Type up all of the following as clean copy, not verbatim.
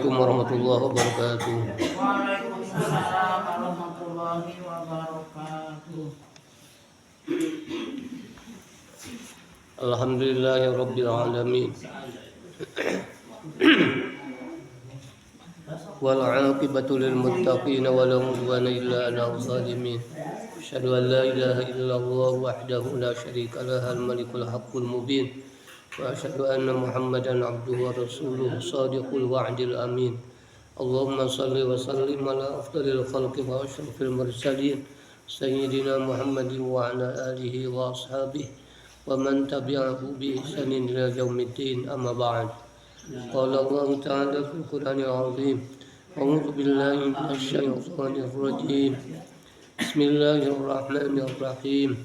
Assalamualaikum warahmatullahi wabarakatuh. Waalaikumsalam warahmatullahi wabarakatuh. Alhamdulillahirabbil alamin. Wal 'aqibatu lil muttaqin wa la 'udwana illa 'alal zalimin. Asyhadu an la ilaha illallah wahdahu la syarika lahul malikul haqqul mubin. Wa asyhadu anna Muhammadan 'abduhu wa rasuluhu shadiqul wa'dil amin. Allahumma shalli wa sallim ala afdalil khalqi wa asyrafil mursalin sayyidina Muhammadin wa ala alihi wa ashabihi wa man tabi'ahu bi ihsanin ila yaumiddin, amma ba'd. Qala Allah ta'ala fil Qur'anil 'azim. A'udzu billahi minasy syaithanir rajim. Bismillahirrahmanirrahim.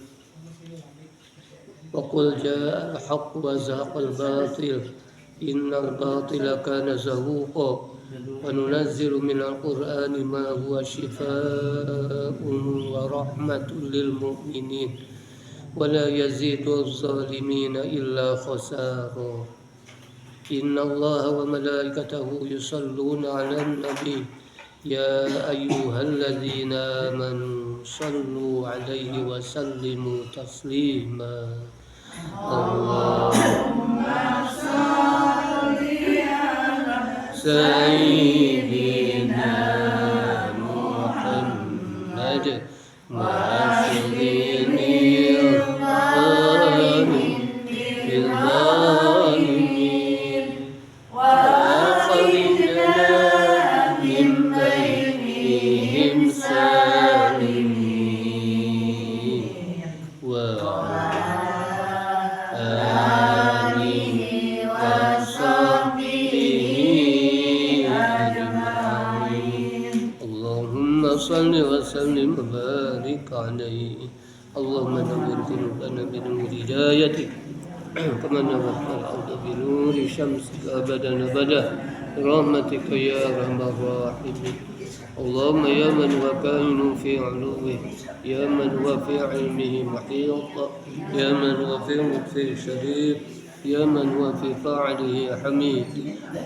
Wa qul jaa'a al-haqqu wa zahaqal batil innal batila kana zahuqa. وَنُنَزِّلُ مِنَ الْقُرْآنِ مَا هُوَ شِفَاءٌ وَرَحْمَةٌ لِلْمُؤْمِنِينَ وَلَا يَزِيدُ الظَّالِمِينَ إِلَّا خَسَارًا. إِنَّ اللَّهَ وَمَلَائِكَتَهُ يُصَلُّونَ عَلَى النَّبِيِّ يَا أَيُّهَا الَّذِينَ آمَنُوا صَلُّوا عَلَيْهِ وَسَلِّمُوا تَسْلِيمًا. اللهم سيدنا محمد واشفين الظالمين وأخرجنا من بينهم سالمين صل وسلم وبارك عليه. اللهم نور قلوبنا بنور هدايتك كما نورت الأرض بنور شمسك أبدا أبدا برحمتك يا أرحم الراحمين. اللهم يا من هو كائن في علوه، يا من هو في علمه محيط، يا من هو في لطفه شديد، يا من هو في فعله حميد،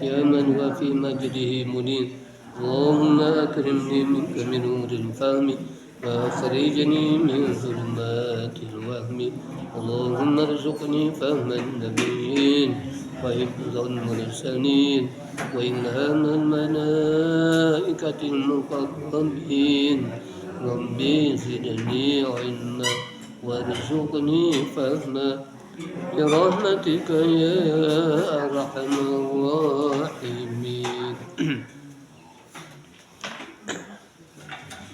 يا من هو في مجده منيب. اللهم أكرمني منك من نور الفهم وأخرجني من ظلمات الوهم. اللهم ارزقني فهم النبيين وحفظ المرسلين وإلهام الملائكة المقربين. ربي زدني علما وارزقني فهما برحمتك يا أرحم الراحمين.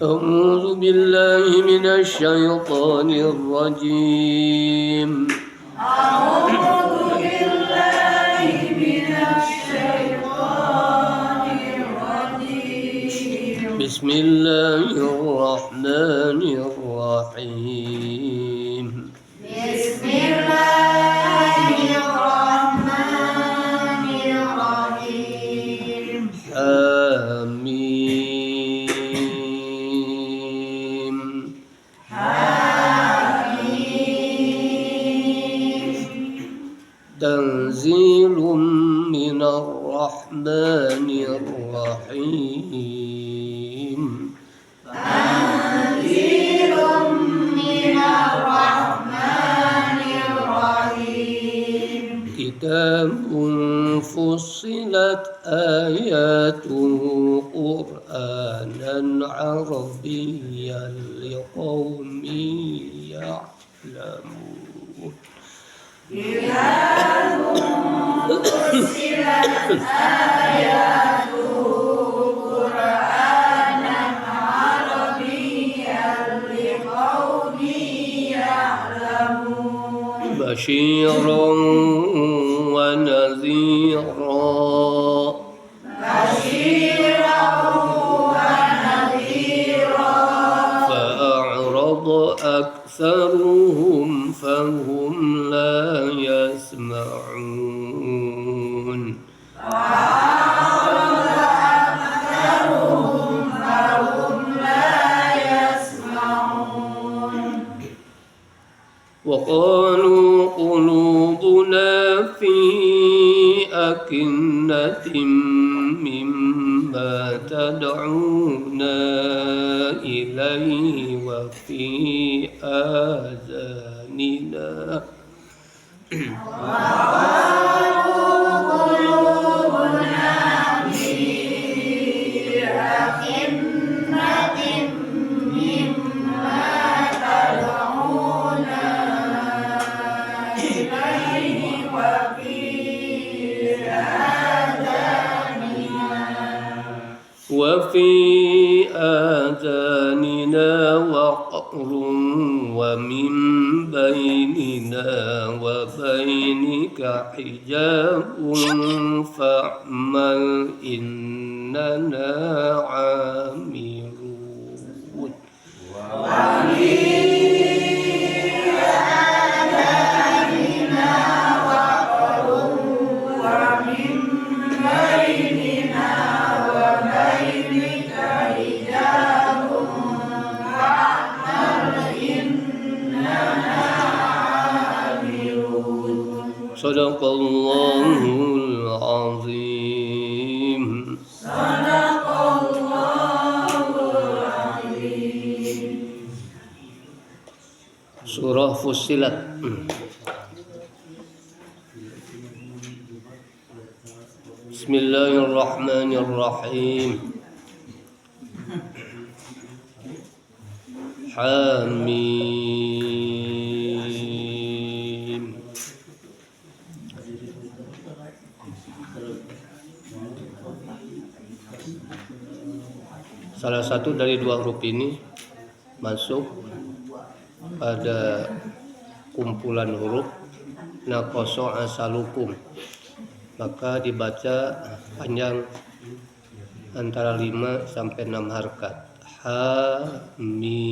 أعوذ بالله من الشيطان الرجيم. أعوذ بالله من الشيطان الرجيم. بسم الله الرحمن الرحيم. بسم الله الرحمن الرحيم. تنزيل من الرحمن الرحيم. تنزيل من الرحمن الرحيم. كتاب فصلت آياته قرآنا عربيا لقوم يعلمون. كتاب فصلت آياته قرآنا عربيا لقوم يعلمون. بشيرا ونذيرا. بشيرا ونذيرا. فأعرض أكثرهم فهم لا يسمعون. فأعرض أكثرهم فهم لا يسمعون. وقالوا قلوبنا في أكنة مما تدعونا إليه وفي آذاننا وفي آذاننا وقر ومن بيننا وبينك حجاب فاعمل إننا عاملون Sadaqallahul azim. Surah Fussilat. Bismillahirrahmanirrahim. Hamim. Salah satu dari dua huruf ini masuk pada kumpulan huruf naqasa asalukum, maka dibaca panjang antara 5 sampai 6 harkat. Ha mim.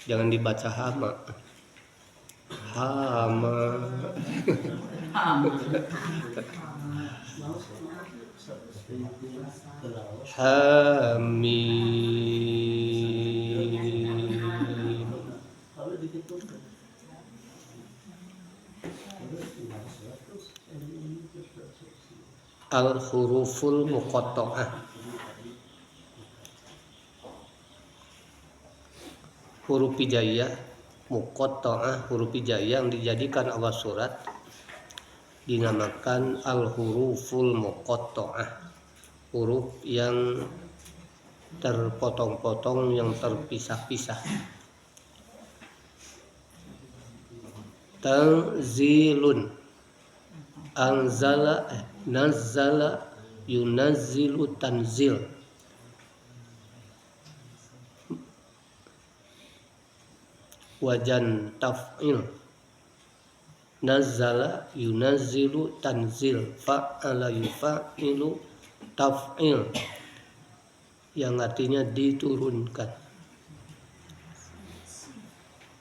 Jangan dibaca hama. Hama. Hamim. Al-huruful muqatta'ah. Huruf hijaiyah muqatta'ah, huruf hijaiyah yang dijadikan awal surat dinamakan al-huruful muqatta'ah. Huruf yang terpotong-potong, yang terpisah-pisah. Tanzilun, anzala, nazzala, yunazzilu, tanzil. Wajan taf'il, nazzala, yunazzilu, tanzil. Fa'ala, yufa'ilu, taf'il, yang artinya diturunkan.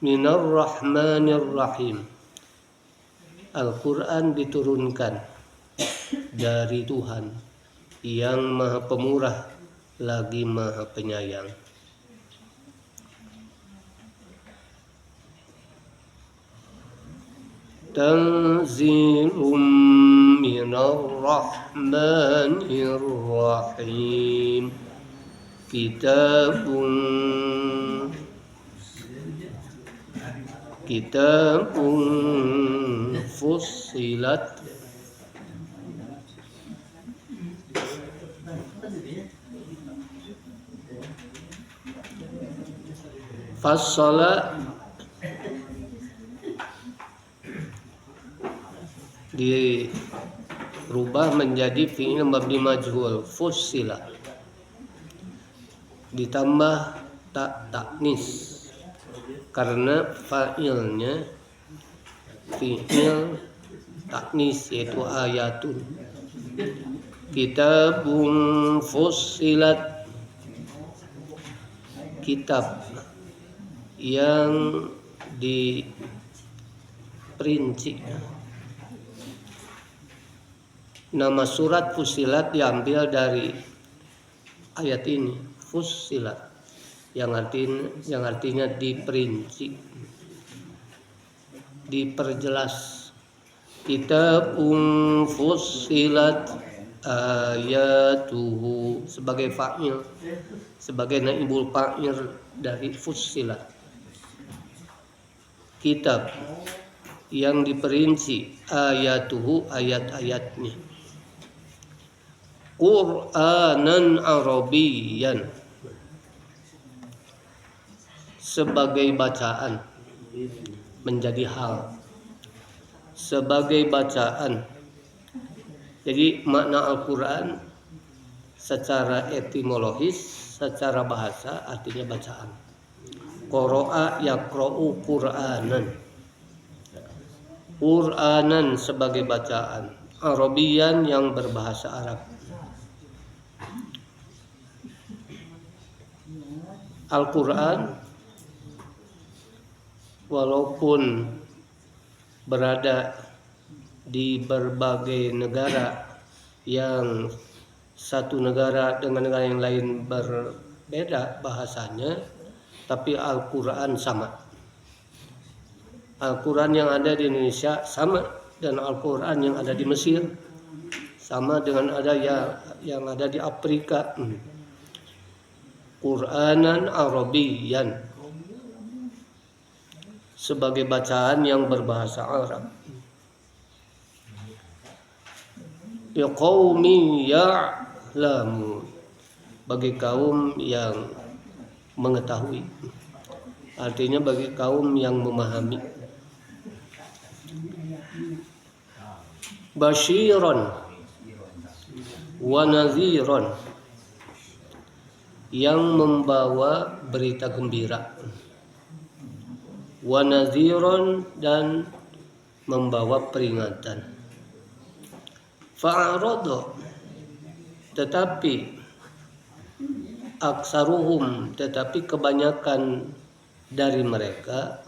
Minar rahmanir rahim. Al-Quran diturunkan dari Tuhan yang maha pemurah lagi maha penyayang. Tanzilum minar rahmanir rahim. Kitabun fussilat fassala dirubah menjadi fi'il mabni majhul, fussila ditambah taknis karena fa'ilnya fi'il taknis yaitu ayatun. Kitabun fussilat, kitab yang diperinci. Nama surat Fussilat diambil dari ayat ini, fussilat, yang artinya diperinci, diperjelas. Kitabun fussilat ayatuhu sebagai fa'il, sebagai naibul fa'il dari fussilat. Kitab yang diperinci, ayatuhu ayat-ayatnya. Qur'anan Arabiyyan sebagai bacaan, menjadi hal sebagai bacaan. Jadi makna Al-Quran secara etimologis, secara bahasa artinya bacaan. Qara'a yaqra'u Qur'anan, Qur'anan sebagai bacaan, Arabian yang berbahasa Arab. Al-Quran walaupun berada di berbagai negara, yang satu negara dengan negara yang lain berbeda bahasanya, tapi Al-Quran sama. Al-Quran yang ada di Indonesia sama dan Al-Quran yang ada di Mesir sama dengan ada yang ada di Afrika. Qur'anan Arabiyyan sebagai bacaan yang berbahasa Arab. Liqaumi ya'lamun, bagi kaum yang mengetahui, artinya bagi kaum yang memahami. Basyiran wa nadhiran, yang membawa berita gembira, wa nadhiran, dan membawa peringatan. Fa'arada, tetapi aksaruhum, tetapi kebanyakan dari mereka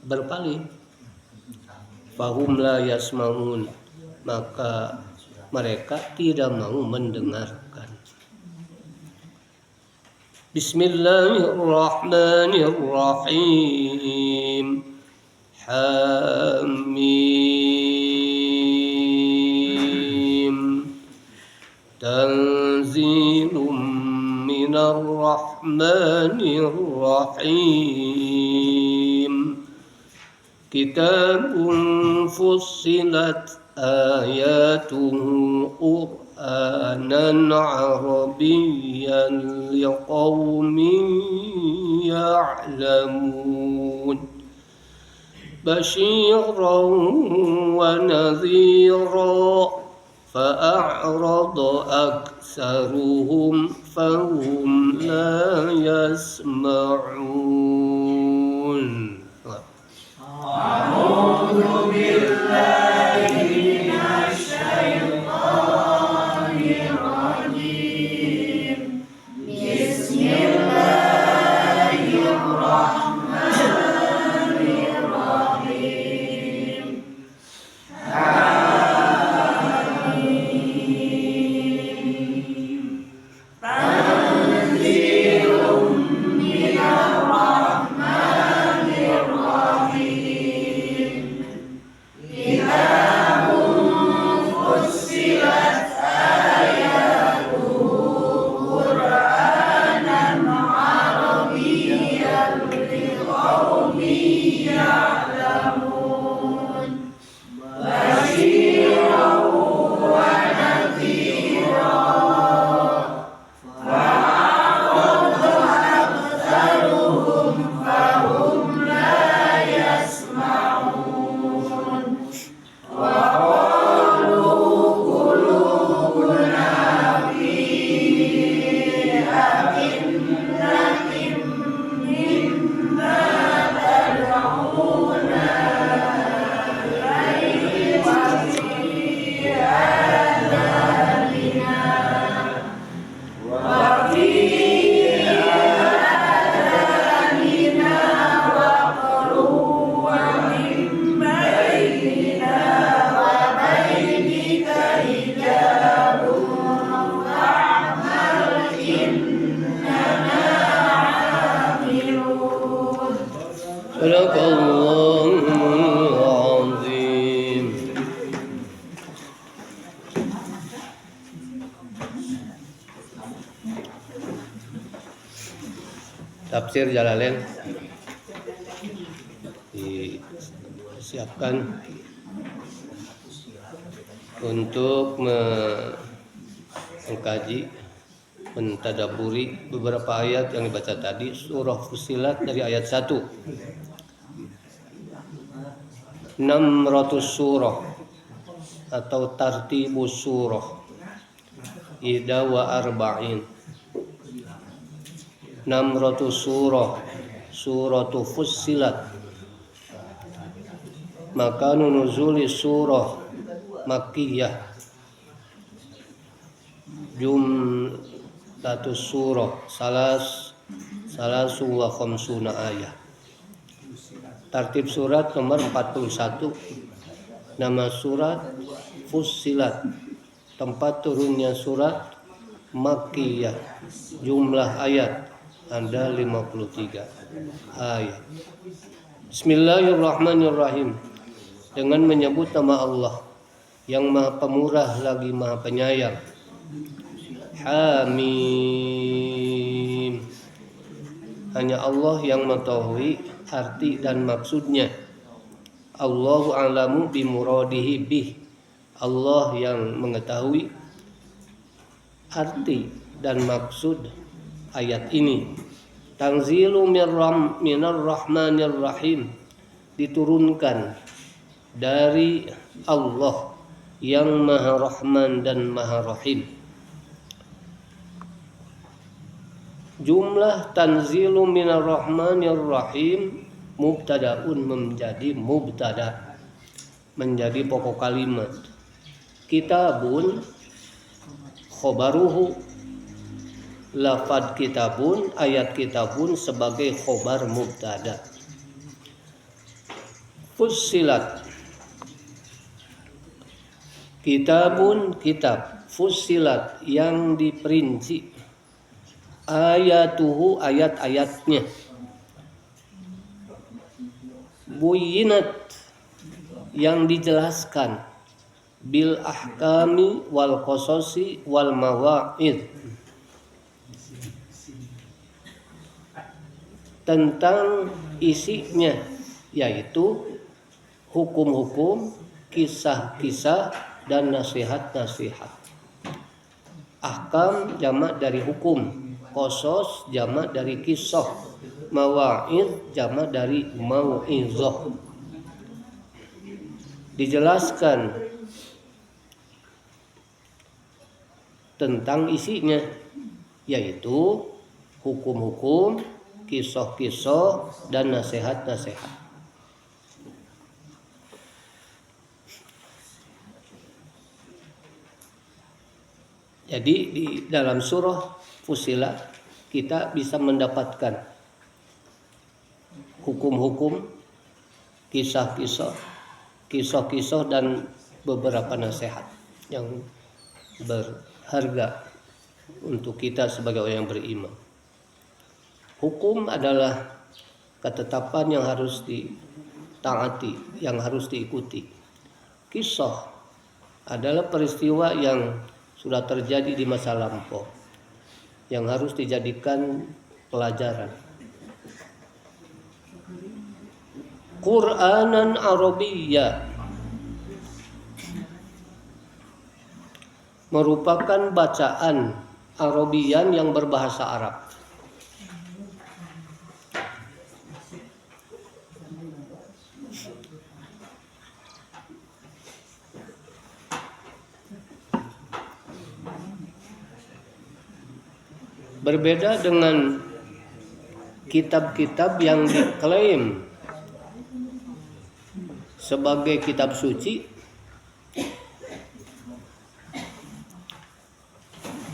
berpaling. Fahum la yasma'un, maka mereka tidak mau mendengarkan. Bismillahirrahmanirrahim. Hamim. Tanzilum minar rahmanir rahim. Kitabun fussilat ayatuhu Qur'anan Arabiyyan liqaumin ya'lamun. Basyiran wa nadhiran fa'arada aktsaruhum fahum la yasma'un. A'udzu billahi minasyaitonir rajim. Bismillahirrahmanirrahim. Hamim. Tanzilum minar rahmanir rahim. Kitabun fussilat ayatuhu Qur'anan Arabiyyan liqaumin ya'lamun. Basyiran wa nadhiran fa'arada aktsaruhum fahum la yasma'un. Wa qalu qulubuna fi akinnatin mimma tad'una ilaihi wa fi adanina waqru wa min bainina wa bainika hijabun fa'mal innana 'amilun. Sadaqallahul azim. tafsir Jalalain disiapkan untuk mengkaji, mentadaburi beberapa ayat yang dibaca tadi. Surah Fussilat dari ayat 1. 600 surah atau tartibus surah ida wa arba'in. 600 surah, suratu Fussilat. Maka nuzuli surah Makkiyah, jumlatus surah salasu wa khamsuna ayat. Tartib surat nomor 41. Nama surat Fussilat, tempat turunnya surat Makkiyah. Jumlah ayat ada 53 ayat. Bismillahirrahmanirrahim. Dengan menyebut nama Allah yang Maha Pemurah lagi Maha Penyayang. Hamim. Hanya Allah yang mengetahui arti dan maksudnya. Allahu a'lamu bimuradihi bih. Allah yang mengetahui arti dan maksud ayat ini. Tanzilu minar rahmanir rahim. Diturunkan dari Allah yang Maha Rahman dan Maha Rahim. Jumlah tanzilu minar rahmanir rahim mubtadaun menjadi mubtada, menjadi pokok kalimat. Kitabun khobaruhu, lafad kitabun, ayat kitabun sebagai khobar mubtada. Fussilat, kitabun kitab, fussilat yang diperinci, ayatuhu ayat-ayatnya, buyinat yang dijelaskan, bil ahkami wal qasasi wal mawa'id, tentang isinya, yaitu hukum-hukum, kisah-kisah, dan nasihat-nasihat. Ahkam jamak dari hukum, qasas jamak dari kisah, mawa'id jamak dari mau'izah. Dijelaskan tentang isinya, yaitu hukum-hukum, kisah-kisah, dan nasihat-nasihat. Jadi di dalam surah Fussilat kita bisa mendapatkan hukum-hukum, kisah-kisah, dan beberapa nasihat yang berharga untuk kita sebagai orang yang beriman. Hukum adalah ketetapan yang harus ditaati, yang harus diikuti. Kisah adalah peristiwa yang sudah terjadi di masa lampau yang harus dijadikan pelajaran. Qur'anan Arabiyya merupakan bacaan Arabian yang berbahasa Arab. Berbeda dengan kitab-kitab yang diklaim sebagai kitab suci,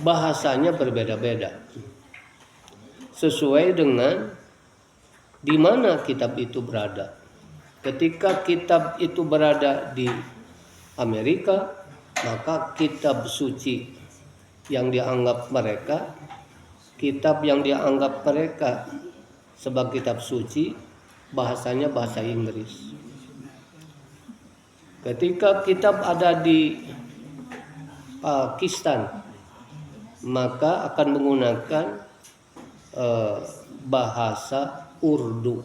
bahasanya berbeda-beda sesuai dengan di mana kitab itu berada. Ketika kitab itu berada di Amerika, maka kitab suci yang dianggap mereka, kitab yang dianggap mereka sebagai kitab suci, bahasanya bahasa Inggris. Ketika kitab ada di Pakistan, maka akan menggunakan bahasa Urdu.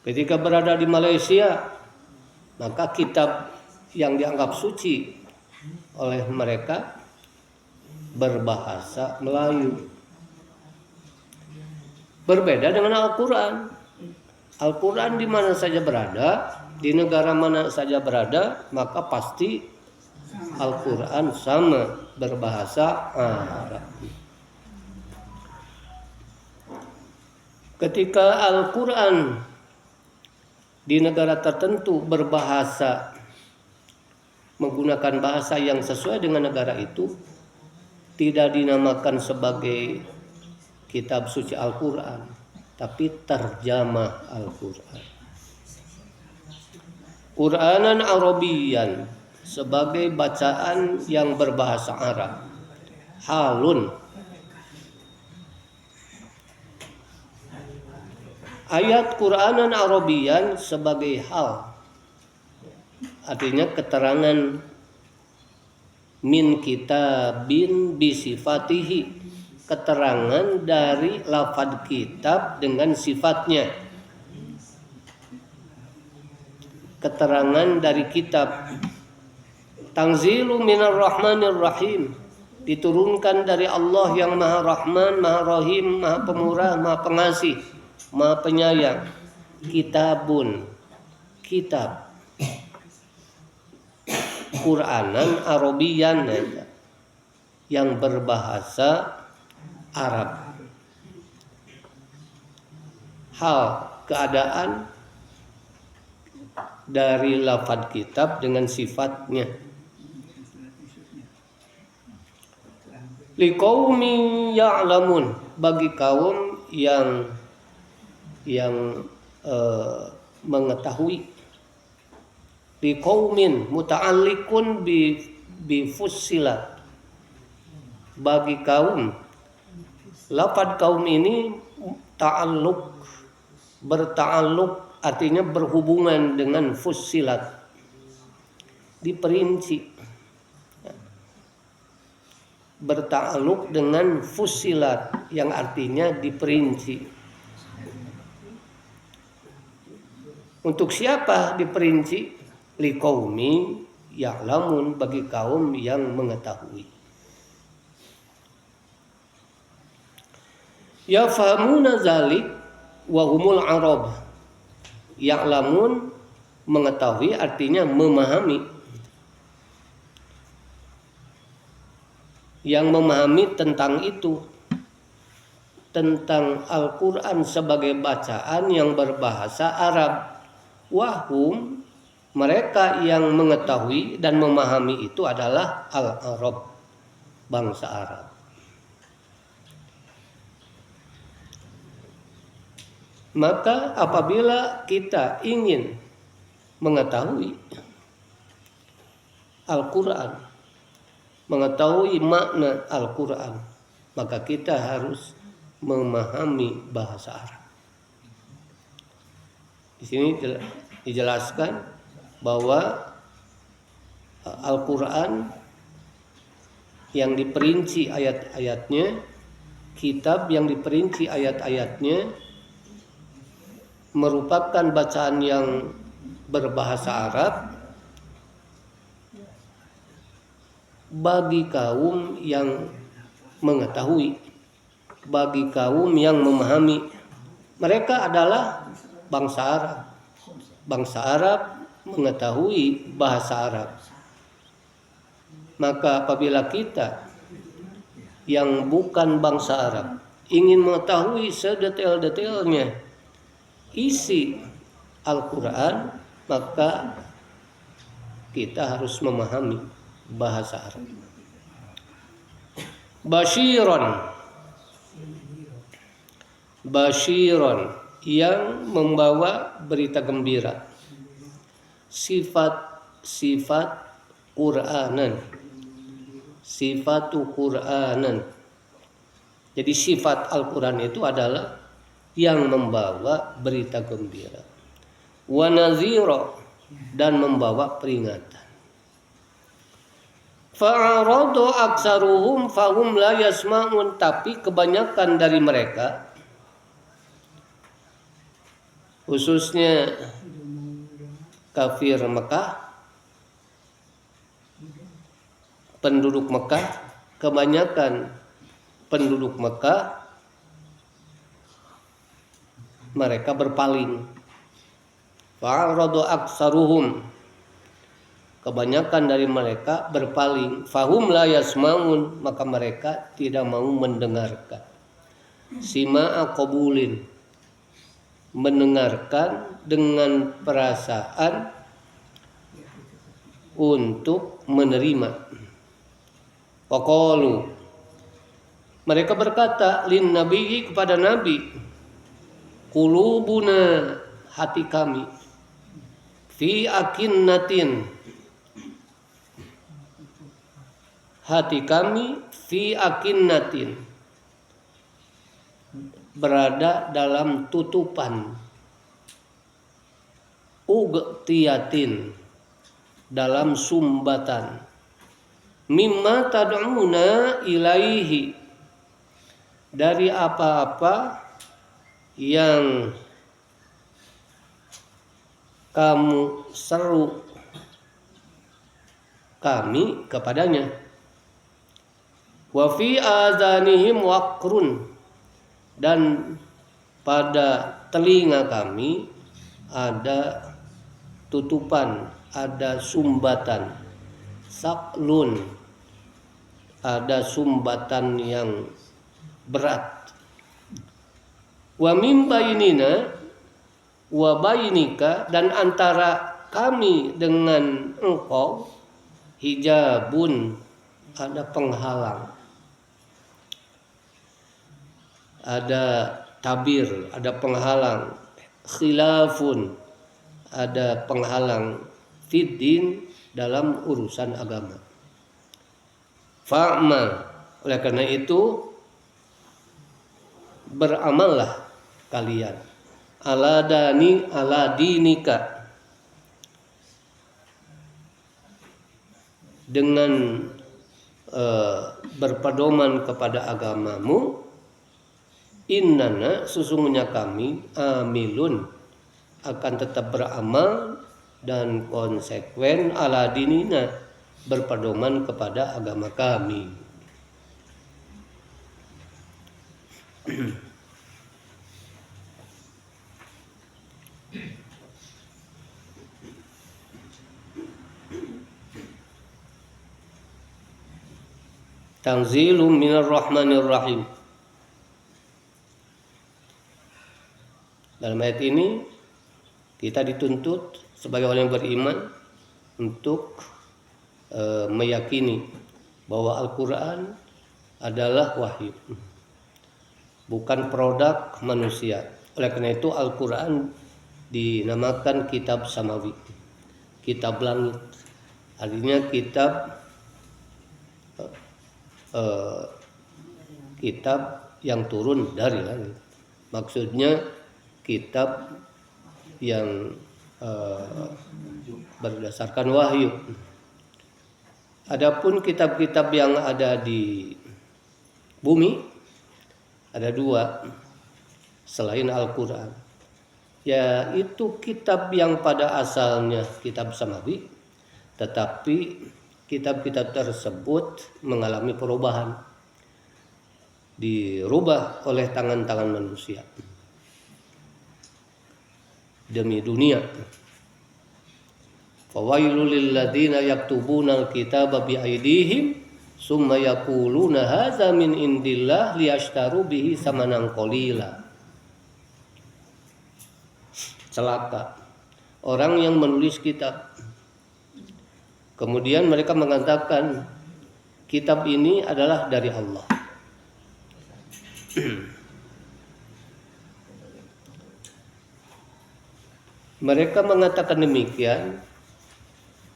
Ketika berada di Malaysia, maka kitab yang dianggap suci oleh mereka berbahasa Melayu. Berbeda dengan Al-Quran. Al-Quran di mana saja berada, di negara mana saja berada, maka pasti Al-Quran sama berbahasa Arab. Ketika Al-Quran di negara tertentu berbahasa, menggunakan bahasa yang sesuai dengan negara itu, tidak dinamakan sebagai kitab suci Al-Quran, tapi terjemah Al-Quran. Quranan Arabiyan sebagai bacaan yang berbahasa Arab. Halun. Ayat Quranan Arabiyan sebagai hal, artinya keterangan min kitabin bisifatihi, keterangan dari lafaz kitab dengan sifatnya, keterangan dari kitab. Tanzilu minar rahmanir rahim, diturunkan dari Allah yang maha rahman, maha rahim, maha pemurah, maha pengasih, maha penyayang. Kitabun, kitab. Quranan Arabiyan, yang berbahasa Arab. Hal, keadaan dari lafaz kitab dengan sifatnya. Liqaumin ya'lamun, bagi kaum yang mengetahui. Liqaumin muta'alliqun bi fussilat, bagi kaum. Lafaz kaum ini ta'alluq, berta'alluq, artinya berhubungan dengan fussilat, diperinci. Berta'alluq dengan fussilat yang artinya diperinci. Untuk siapa diperinci? Liqaumi ya'lamun, bagi kaum yang mengetahui. Yafhamuna zalik wa humul arab. Ya'lamun, mengetahui, artinya memahami. Yang memahami tentang itu, tentang Al-Quran sebagai bacaan yang berbahasa Arab. Wahum, mereka yang mengetahui dan memahami itu adalah Al-Arab, bangsa Arab. Maka apabila kita ingin mengetahui Al-Quran, mengetahui makna Al-Quran, maka kita harus memahami bahasa Arab. Di sini dijelaskan bahwa Al-Quran yang diperinci ayat-ayatnya, kitab yang diperinci ayat-ayatnya, merupakan bacaan yang berbahasa Arab bagi kaum yang mengetahui, bagi kaum yang memahami. Mereka adalah bangsa Arab. Bangsa Arab mengetahui bahasa Arab. Maka apabila kita yang bukan bangsa Arab ingin mengetahui sedetail-detailnya isi Al-Quran, maka kita harus memahami bahasa Arab. Basyiron, yang membawa berita gembira. Sifat Quranan, sifatu Quranan. Jadi sifat Al-Quran itu adalah yang membawa berita gembira. Wa nazira, dan membawa peringatan. Fa'aradu aksaruhum fahum la yasma'un, tapi kebanyakan dari mereka, khususnya kafir Mekah, penduduk Mekah, kebanyakan penduduk Mekah mereka berpaling. Fa'aradu aksaruhum, kebanyakan dari mereka berpaling. Fahum la yasma'un, maka mereka tidak mau mendengarkan. Sima'a qabulin, mendengarkan dengan perasaan untuk menerima. Waqalu, mereka berkata lin nabi, kepada nabi, qulubuna, hati kami, fi akinnatin, hati kami fi akinnatin, berada dalam tutupan, ugtiyatin, dalam sumbatan, mimma tad'una ilaihi, dari apa-apa yang kamu seru kami kepadanya. Wa fi adhanihim waqrun, dan pada telinga kami ada tutupan, ada sumbatan, saklun, ada sumbatan yang berat. Wa min bainina wa bainika, dan antara kami dengan engkau, hijabun, ada penghalang, ada tabir, ada penghalang, khilafun, ada penghalang, fiddin, dalam urusan agama. Fa'mal, oleh karena itu beramallah kalian, ala dinika, dengan berpedoman kepada agamamu. Innana, sesungguhnya kami, amilun, akan tetap beramal dan konsekuen, ala dinina, berpedoman kepada agama kami. Tanzilum minar rahmanir rahim. Dalam ayat ini kita dituntut sebagai orang yang beriman untuk meyakini bahwa Al-Quran adalah wahyu, bukan produk manusia. Oleh karena itu Al-Quran dinamakan kitab samawi, kitab langit. Artinya kitab yang turun dari langit. Maksudnya kitab yang berdasarkan wahyu. Adapun kitab-kitab yang ada di bumi ada dua selain Al-Quran, yaitu kitab yang pada asalnya kitab samawi, tetapi kitab-kitab tersebut mengalami perubahan, dirubah oleh tangan-tangan manusia demi dunia. Fawailul lil ladzina yaktubuna al-kitaba bi aydihim summa yaquluna hadza min indillah liyashtaru bihi samanan qalila. Celaka orang yang menulis kitab, kemudian mereka mengatakan kitab ini adalah dari Allah. Mereka mengatakan demikian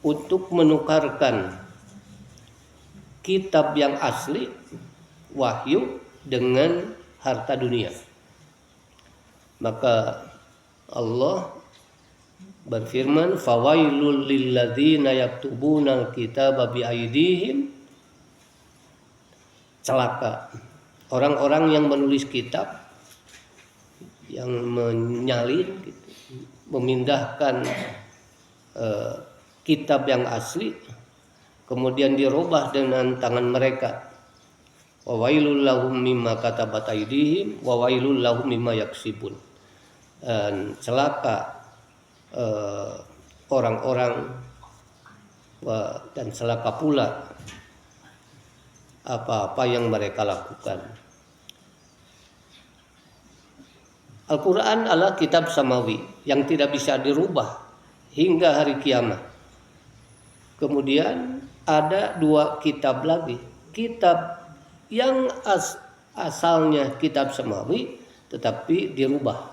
untuk menukarkan kitab yang asli, wahyu, dengan harta dunia. Maka Allah berfirman, fawailul lilladzina yaktubunal kitaba biaidihim, celaka orang-orang yang menulis kitab, yang menyalin gitu, memindahkan kitab yang asli kemudian dirubah dengan tangan mereka. Wa wailul lahum mimma katabat aydihim wa wailul lahum mimma yaksibun. Dan celaka orang-orang dan celaka pula apa-apa yang mereka lakukan. Al-Quran adalah kitab samawi yang tidak bisa dirubah hingga hari kiamat. Kemudian ada dua kitab lagi, kitab yang asalnya kitab samawi tetapi dirubah,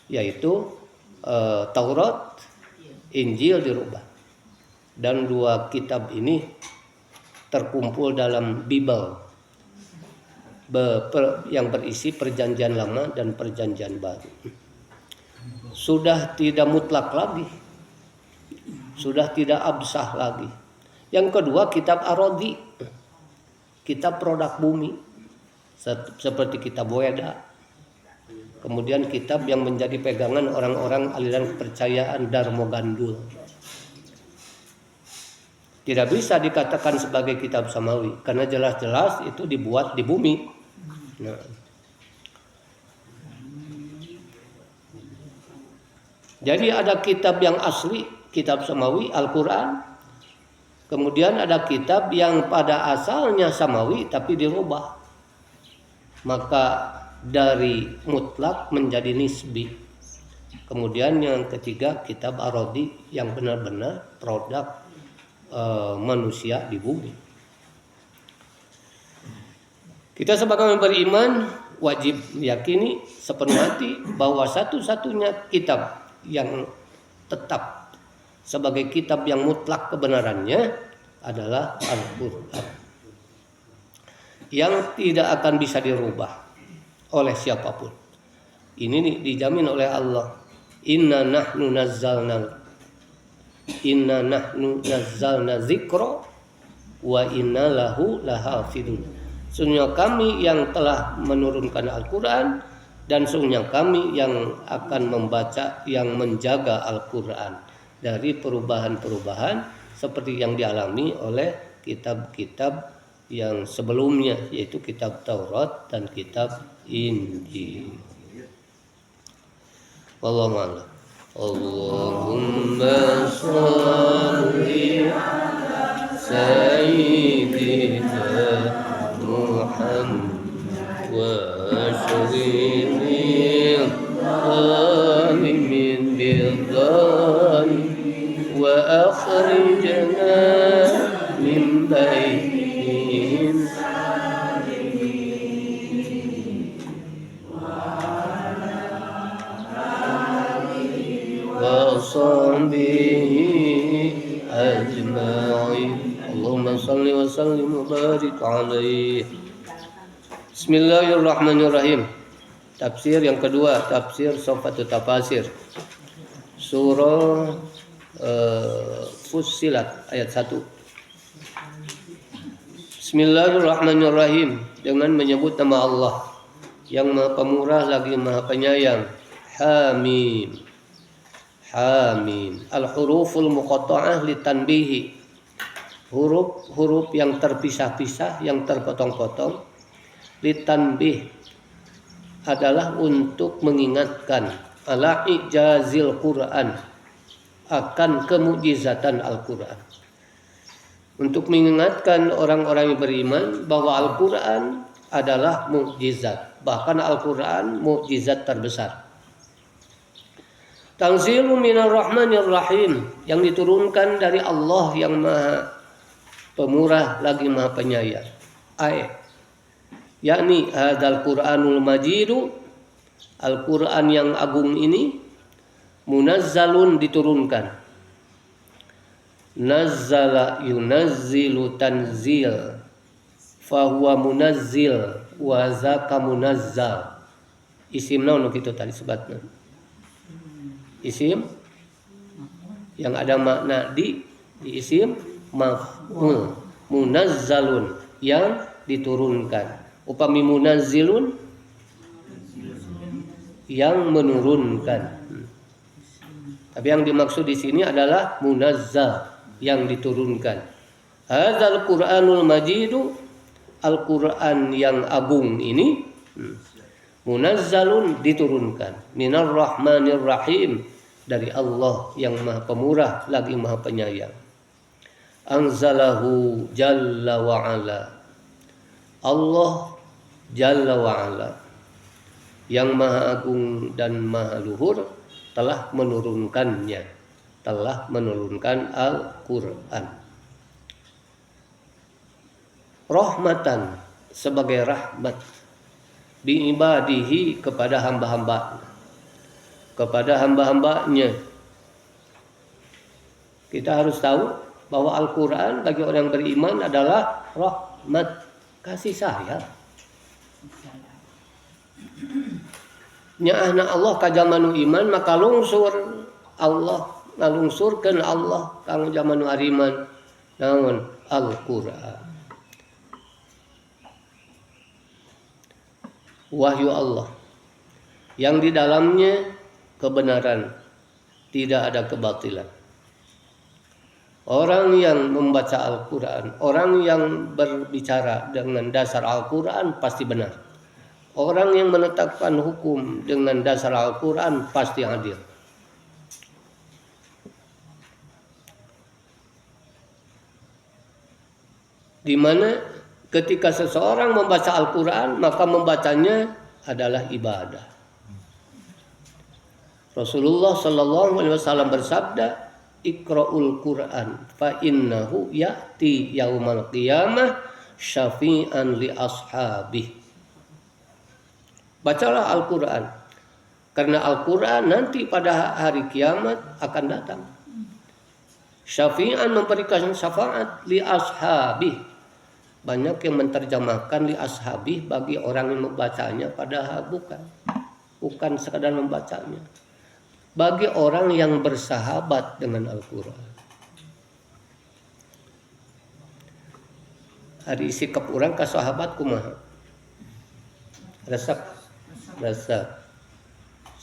yaitu Taurat, Injil dirubah. Dan dua kitab ini terkumpul dalam Bible yang berisi perjanjian lama dan perjanjian baru. Sudah tidak mutlak lagi, sudah tidak absah lagi. Yang kedua kitab Arodi, kitab produk bumi, seperti kitab Weda. Kemudian kitab yang menjadi pegangan orang-orang aliran kepercayaan Darmo Gandul. Tidak bisa dikatakan sebagai kitab samawi karena jelas-jelas itu dibuat di bumi. Nah. Jadi ada kitab yang asli, kitab samawi, Al-Quran. Kemudian ada kitab yang pada asalnya samawi tapi dirubah. Maka dari mutlak menjadi nisbi. Kemudian yang ketiga kitab Arodi yang benar-benar produk manusia di bumi. Kita sebagai beriman wajib meyakini sepenuh hati bahwa satu-satunya kitab yang tetap sebagai kitab yang mutlak kebenarannya adalah Al-Quran, yang tidak akan bisa dirubah oleh siapapun. Ini dijamin oleh Allah. Inna nahnu nazzalna dzikra wa inna lahu lahafidun. Sesungguhnya kami yang telah menurunkan Al-Quran dan sesungguhnya kami yang akan membaca, yang menjaga Al-Quran dari perubahan-perubahan seperti yang dialami oleh kitab-kitab yang sebelumnya, yaitu kitab Taurat dan kitab Injil. Wallahu a'lam. Allahumma shalli ala sayyidina Muhammad wa ashrifil alimin bidhani wa akhrijna min bainihim wa sahbihi ajma'in. Allahumma salli wa sallim wa barik alaihi. Bismillahirrahmanirrahim. Tafsir yang kedua, tafsir Sofatut Tafasir, surah Fussilat ayat 1. Bismillahirrahmanirrahim, dengan menyebut nama Allah yang Maha Pemurah lagi Maha Penyayang. Hamim. Hamim. Al-huruful muqatta'ah litanbihi, huruf-huruf yang terpisah-pisah, yang terpotong-potong. Litanbih adalah untuk mengingatkan ala ijazil Quran, akan kemukjizatan Al-Quran, untuk mengingatkan orang-orang yang beriman bahwa Al-Quran adalah mukjizat, bahkan Al-Quran mukjizat terbesar. Tanzilu minar rahmanir rahim, yang diturunkan dari Allah yang Maha Pemurah lagi Maha Penyayang. Yakni hadzal Qur'anul Majidu, Al-Quran yang agung ini, munazzalun diturunkan. Nazzala yunazzilu tanzil, fahuwa munazzil wa zaka munazzal. Isim naon kitu tadi sebutna. isim yang ada makna di isim maf'ul. Munazzalun yang diturunkan. Upami munazzilun yang menurunkan. Tapi yang dimaksud di sini adalah munazzal yang diturunkan. Hadzal Qur'anul Majidu, Al-Qur'an yang agung ini munazzalun diturunkan minar rahmanir rahim, dari Allah yang Maha Pemurah lagi Maha Penyayang. Anzalahu jalla wa ala, Allah jalla wa ala yang Maha Agung dan Maha Luhur telah menurunkannya, telah menurunkan Al-Qur'an. Rahmatan, sebagai rahmat, biibadihi, kepada hamba-hamba, kepada hamba-hambanya. Kita harus tahu bahwa Al-Quran bagi orang yang beriman adalah rahmat, kasih sayang. Nya anak Allah ka jamanu iman maka lungsur Allah, ngalungsurkeun Allah kang jamanu ariman naon Al-Quran. Wahyu Allah yang di dalamnya kebenaran, tidak ada kebatilan. Orang yang membaca Al-Quran, orang yang berbicara dengan dasar Al-Quran pasti benar. Orang yang menetapkan hukum dengan dasar Al-Quran pasti adil. Di mana ketika seseorang membaca Al-Quran, maka membacanya adalah ibadah. Rasulullah sallallahu alaihi wasallam bersabda, "Iqra'ul Qur'an fa innahu ya'ti yaumal qiyamah syafi'an li ashabih." Bacalah Al-Quran, karena Al-Quran nanti pada hari kiamat akan datang. Syafi'an, memberikan syafaat, li ashabih. Banyak yang menerjemahkan li ashabih bagi orang yang membacanya, padahal bukan sekadar membacanya. Bagi orang yang bersahabat dengan Al-Quran. Hari sikap orang ke sahabat kumaha? Resep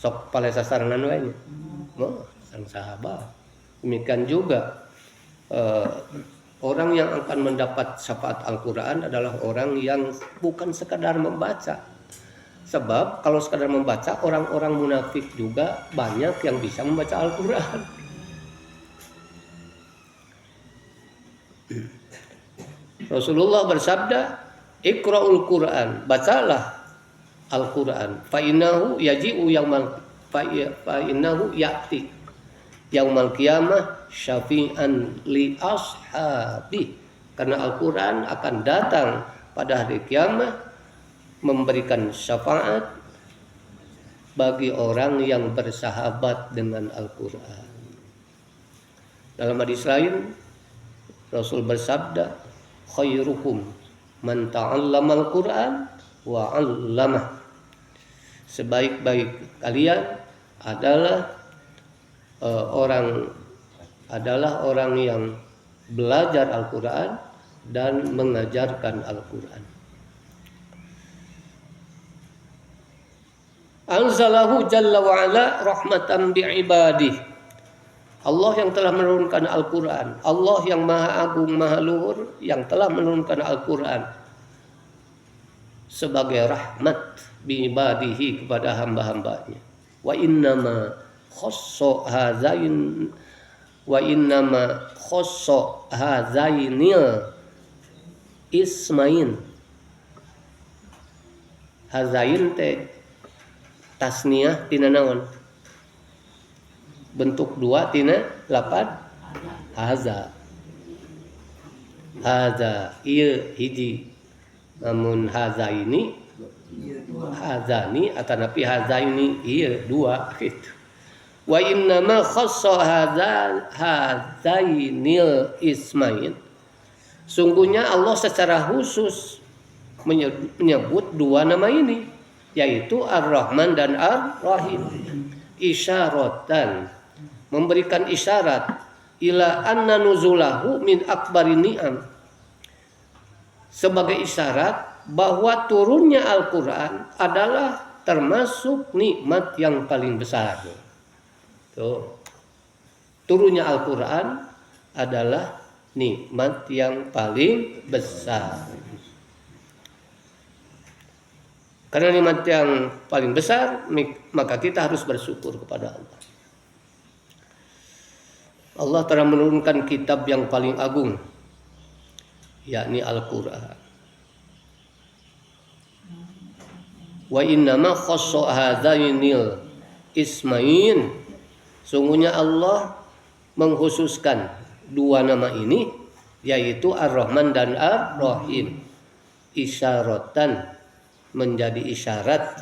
sok pale sasarangan wae nya. Sang sahabat. Demikian juga orang yang akan mendapat syafaat Al-Quran adalah orang yang bukan sekadar membaca. Sebab kalau sekadar membaca, orang-orang munafik juga banyak yang bisa membaca Al-Quran. Rasulullah bersabda, "Iqra'ul Qur'an", bacalah Al-Quran. Fa innahu yaji'u yaumal ya'ti yaumal qiyamah syafi'an li ashabi. Karena Al-Quran akan datang pada hari kiamat memberikan syafaat bagi orang yang bersahabat dengan Al-Quran. Dalam hadis lain Rasul bersabda, "Khairukum man ta'allama al-Quran wa 'allamah." Sebaik-baik kalian adalah orang yang belajar Al-Quran dan mengajarkan Al-Quran. Anzalahu jalla wa ala rahmatan bi'ibadih. Allah yang telah menurunkan Al-Quran, Allah yang maha agung, maha luhur, yang telah menurunkan Al-Quran sebagai rahmat bi'ibadihi, kepada hamba-hambanya. Wa innama khosso hazainil ismain. Hazain teh tasniah tina naon? Bentuk dua tina lapan haza. Haza ieu hiji. Namun hazaini hazani atanapi hazaini ieu dua gitu. Wa innama khassa hazainil ismain. Sungguhnya Allah secara khusus menyebut dua nama ini, yaitu Ar-Rahman dan Ar-Rahim. isyaratan, memberikan isyarat ila anna nuzulahu min akbarin ni'am, sebagai isyarat bahwa turunnya Al-Quran adalah termasuk nikmat yang paling besar. Tuh. Turunnya Al-Quran adalah nikmat yang paling besar. Karena nikmat yang paling besar, maka kita harus bersyukur kepada Allah. Allah telah menurunkan kitab yang paling agung, yakni Al-Quran. Wa innama khassa hadzainil ismain, sungguhnya Allah mengkhususkan dua nama ini, yaitu Ar-Rahman dan Ar-Rahim, isyaratan, menjadi isyarat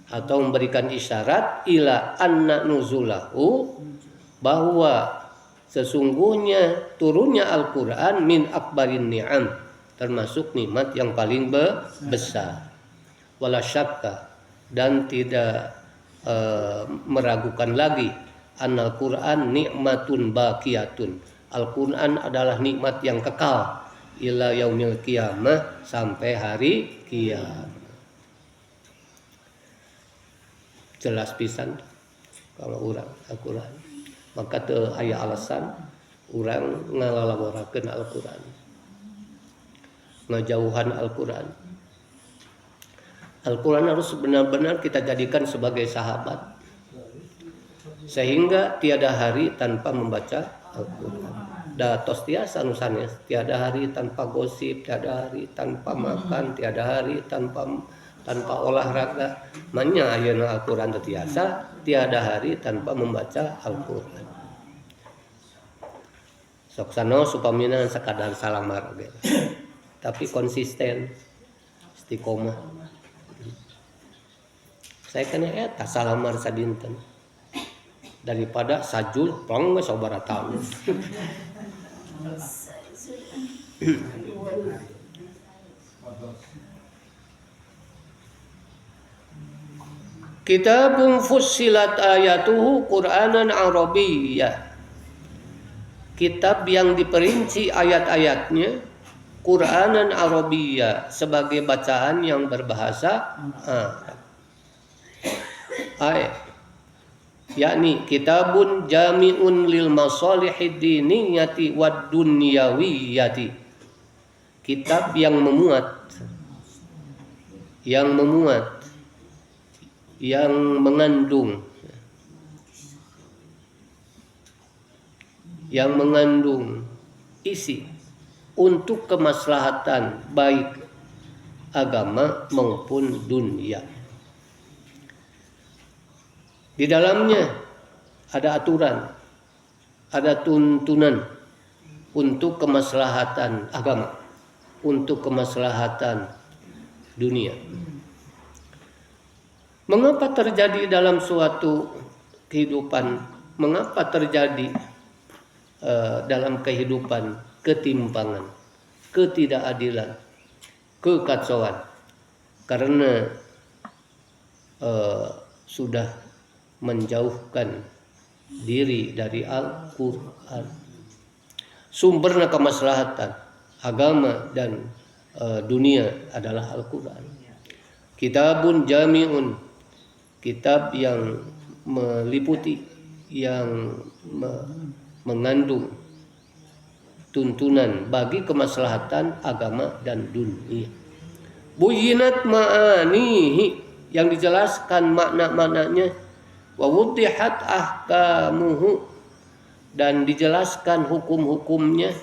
atau memberikan isyarat ila anna nuzulahu, bahwa sesungguhnya turunnya Al-Quran min akbarin ni'am, termasuk nikmat yang paling besar. Wala syakka, dan tidak meragukan lagi, annal Quran nikmatun baqiyatun, Al-Quran adalah nikmat yang kekal ila yaumil qiyamah, sampai hari kiamat. Jelas pisan kalau urang Al-Quran, maka teu aya alasan urang ngalalaborakeun Al-Quran, ngajauhan Al-Quran. Al-Quran harus benar-benar kita jadikan sebagai sahabat, sehingga tiada hari tanpa membaca Al-Quran. Datos tiasa nusannya, tiada hari tanpa gosip, tiada hari tanpa makan, tiada hari tanpa olahraga. Manya ayeuna Al-Quran tiasa, tiada hari tanpa membaca Al-Quran. Sok sanos upamina sakadar salamar ge, tapi konsisten, istiqomah. Saya kena eta salamar sadinten daripada sajul plong we sabara taun. Kitabun fussilat ayatuhu Qur'anan Arabiyyah, kitab yang diperinci ayat-ayatnya Qur'anan Arabiyyah, sebagai bacaan yang berbahasa Arab. Yakni kitabun jami'un lil masalihid diniyati wad dunyawiyati, kitab yang memuat, yang mengandung isi untuk kemaslahatan baik agama maupun dunia. Di dalamnya ada aturan, ada tuntunan untuk kemaslahatan agama, untuk kemaslahatan dunia. Mengapa terjadi dalam suatu kehidupan, mengapa terjadi dalam kehidupan ketimpangan, ketidakadilan, kekacauan? Karena sudah menjauhkan diri dari Al-Quran. Sumberna kemaslahatan agama dan dunia adalah Al-Quran. Kitabun jami'un, kitab yang meliputi, yang mengandung tuntunan bagi kemaslahatan agama dan dunia. Buyinat ma'anihi, yang dijelaskan makna-maknanya, wa wuddihat ahkamuhu, dan dijelaskan hukum-hukumnya,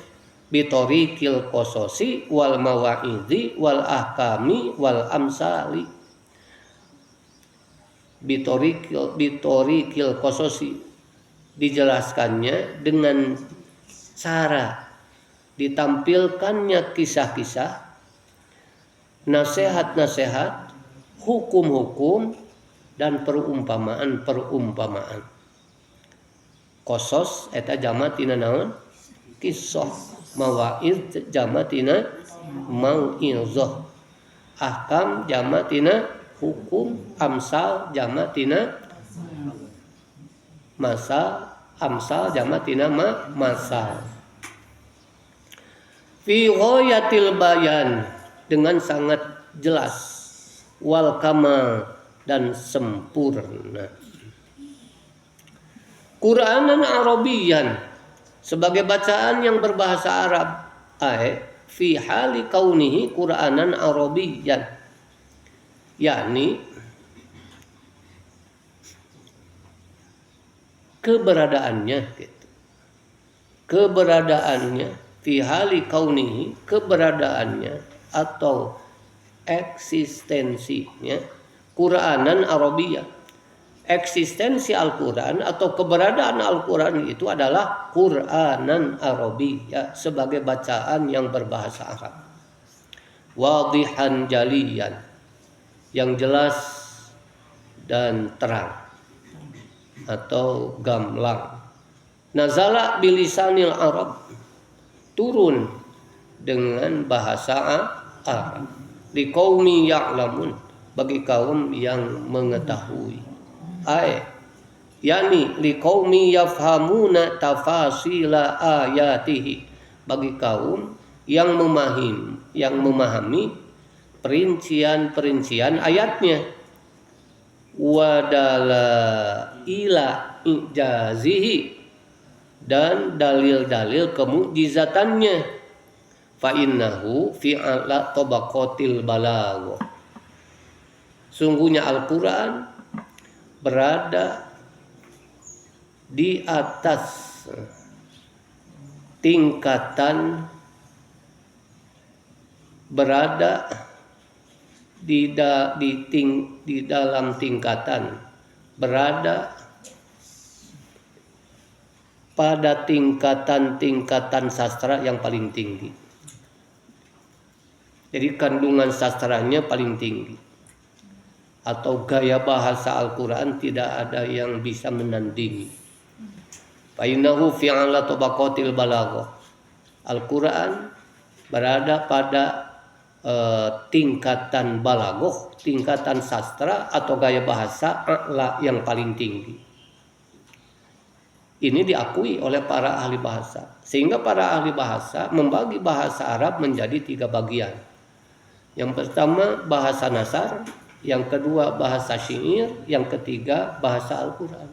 bitariqil qasasi wal mawa'idhi wal ahkami wal amsali. Bitariqil qasasi, dijelaskannya dengan cara ditampilkannya kisah-kisah, nasihat-nasihat, hukum-hukum, dan perumpamaan-perumpamaan. Qasas eta jamatina naon? Kisah. Mawaid jamatina mau'izah. Ahkam jamatina hukum. Amsal jamatina Masal, amsal jamak tina masal. Fi ghayatil bayan, dengan sangat jelas, wal kamal, dan sempurna. Qur'anan Arabiyan, sebagai bacaan yang berbahasa Arab. Fi hali kaunihi Qur'anan Arabiyan, yakni keberadaannya gitu. Keberadaannya fi hali kaunihi, keberadaannya atau eksistensinya Qur'anan Arabiyan. Eksistensi Al-Quran atau keberadaan Al-Quran itu adalah Qur'anan Arabiya, sebagai bacaan yang berbahasa Arab. Wadihan jaliyan, yang jelas dan terang atau gamblang. Nazala bilisanil Arab, turun dengan bahasa Arab. Liqaumi ya'lamun, bagi kaum yang mengetahui. Yani liqaumi yafhamuna tafasila ayatihi, bagi kaum yang memahami perincian-perincian ayatnya. Wadala ila ijazihi, dan dalil-dalil kemujizatannya. Fa innahu fi ala tabaqatil balagh, sungguhnya Al-Quran berada di atas tingkatan, berada di dalam tingkatan, berada pada tingkatan sastra yang paling tinggi. Jadi kandungan sastranya paling tinggi, atau gaya bahasa Al-Quran tidak ada yang bisa menandingi. Fa innahu fi ala tabaqatil balagh, Al-Quran berada pada tingkatan balaghah, tingkatan sastra atau gaya bahasa yang paling tinggi. Ini diakui oleh para ahli bahasa, sehingga para ahli bahasa membagi bahasa Arab menjadi 3 bagian. Yang pertama bahasa nasar, yang kedua bahasa syair, yang ketiga bahasa Al-Quran.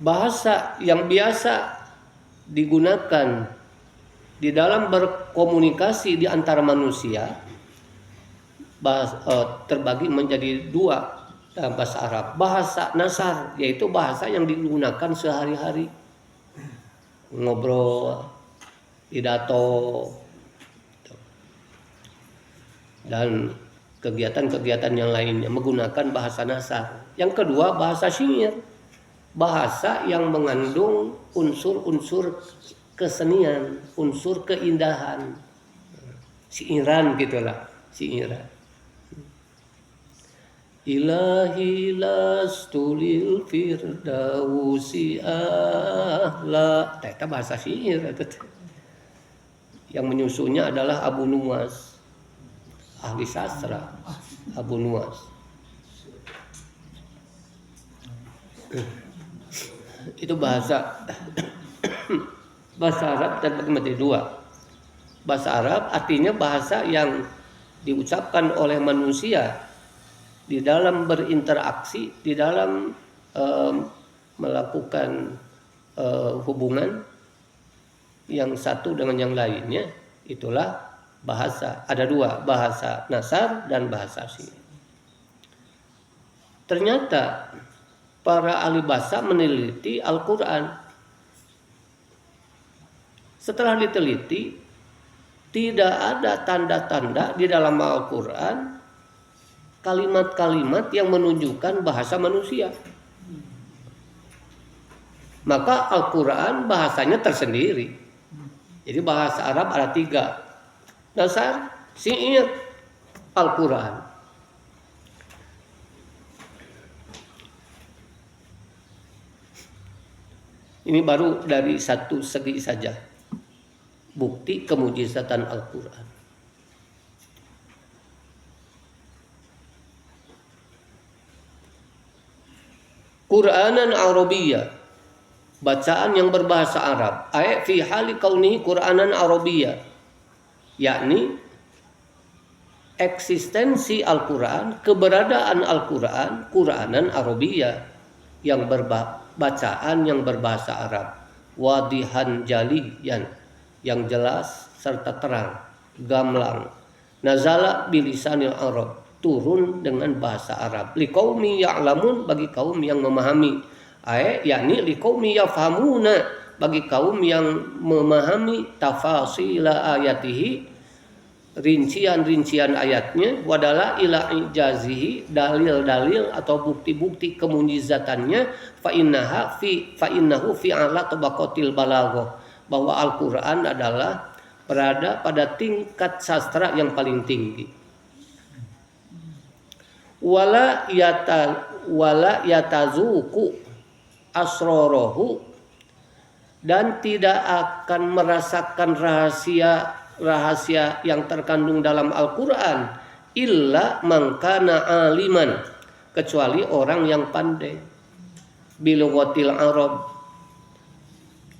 Bahasa yang biasa digunakan di dalam berkomunikasi di antara manusia terbagi menjadi 2 dalam bahasa Arab. Bahasa nasar, yaitu bahasa yang digunakan sehari-hari, ngobrol, pidato, dan kegiatan-kegiatan yang lainnya menggunakan bahasa nasar. Yang kedua bahasa syair, bahasa yang mengandung unsur-unsur kesenian, unsur keindahan, syairan gitulah, syairan. Ilahi lastulil firdausi ahla, itu bahasa syair. Yang menyusunnya adalah Abu Nuwas, ahli sastra Abu Nuwas. Itu bahasa Arab terbagi menjadi 2. Bahasa Arab artinya bahasa yang diucapkan oleh manusia di dalam berinteraksi, di dalam melakukan hubungan yang satu dengan yang lainnya. Itulah bahasa. Ada 2, bahasa nasar dan bahasa syair. Ternyata para ahli bahasa meneliti Al-Quran. Setelah diteliti, tidak ada tanda-tanda di dalam Al-Quran kalimat-kalimat yang menunjukkan bahasa manusia. Maka Al-Quran bahasanya tersendiri. Jadi bahasa Arab ada 3. Nasar, syair, Al-Quran. Ini baru dari satu segi saja, bukti kemujizatan Al-Quran. Qur'anan Arabiyya, bacaan yang berbahasa Arab. Ay fi hali kaunihi Qur'anan Arabiyya, yakni eksistensi Al-Quran, keberadaan Al-Quran, Qur'anan Arabiyya, yang bacaan yang berbahasa Arab. Wadihan jaliyan, yang jelas serta terang, gamblang. Nazala bilisanil Arab, turun dengan bahasa Arab. Liqaumi ya'lamun, bagi kaum yang memahami. Yakni liqaumi yafhamuna, bagi kaum yang memahami tafasila ayatihi, rincian-rincian ayatnya, wadala ila ijazihi, dalil-dalil atau bukti-bukti kemujizatannya, fa innahu fi ala tabaqatil balaghah, bahwa Al-Qur'an adalah berada pada tingkat sastra yang paling tinggi. Wala yatazuku asrorohu, dan tidak akan merasakan rahasia yang terkandung dalam Al-Quran illa man kana aliman, kecuali orang yang pandai bilughatil Arab,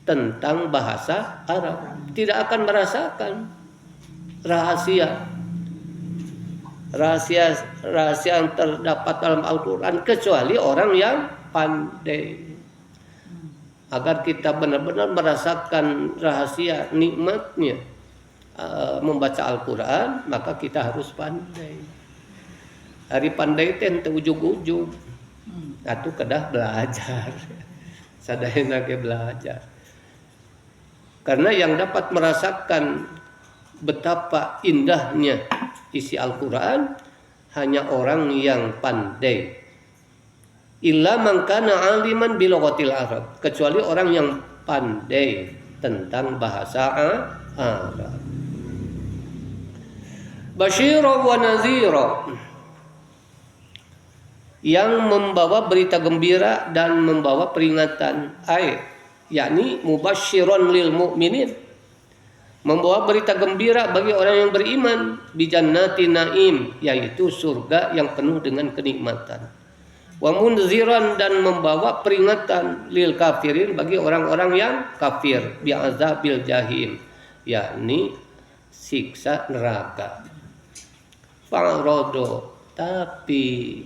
tentang bahasa Arab. Tidak akan merasakan rahasia yang terdapat dalam Al-Quran kecuali orang yang pandai. Agar kita benar-benar merasakan rahasia nikmatnya membaca Al-Quran, maka kita harus pandai. Hari pandai itu ujug-ujug, atau kedah belajar, sadayana ge belajar. Karena yang dapat merasakan betapa indahnya isi Al-Quran hanya orang yang pandai. Illa man kana aliman bilughatil Arab, kecuali orang yang pandai tentang bahasa Arab. Basyira wa nazira, yang membawa berita gembira dan membawa peringatan. Yakni mubasysyiron lil mu'minin, membawa berita gembira bagi orang yang beriman, bijannati naim, yaitu surga yang penuh dengan kenikmatan. Wa munziran, dan membawa peringatan lil kafirin, bagi orang-orang yang kafir, bi'azabil jahim, yakni siksa neraka. Fa'rodo, tapi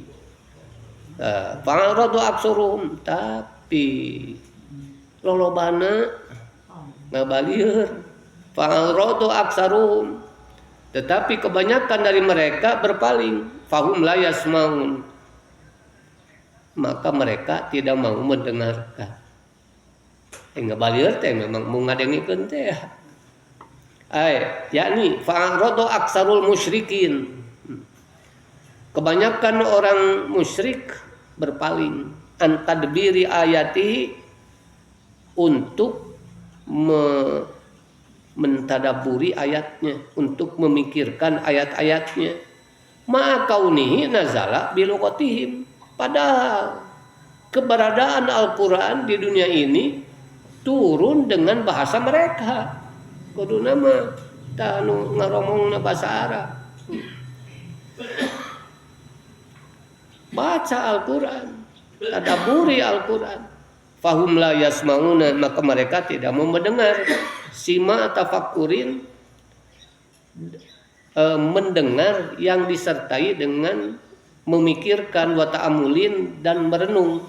fa'rodo aksurum, tapi lolobana ngabalieur. Fa'rodo aksarum, tetapi kebanyakan dari mereka berpaling. Fahum la yasmaun, maka mereka tidak mau mendengarkan. Ngabalieur teh memang mau ngadengikeun teh. Yakni fa'rodo aksarul musyrikin, kebanyakan orang musyrik berpaling an tadbiri ayati, untuk mentadaburi ayatnya, untuk memikirkan ayat-ayatnya. Ma'a kaunihi nazala bilughatihim, padahal keberadaan Al-Quran di dunia ini turun dengan bahasa mereka. Kudu nama tanu ngaromongna bahasa Arab. Baca Al-Quran, tadaburi Al-Quran. Fahum la yasmauna, maka mereka tidak mau mendengar. Sima tafakkurin, mendengar yang disertai dengan memikirkan, wa ta'amulin, dan merenung.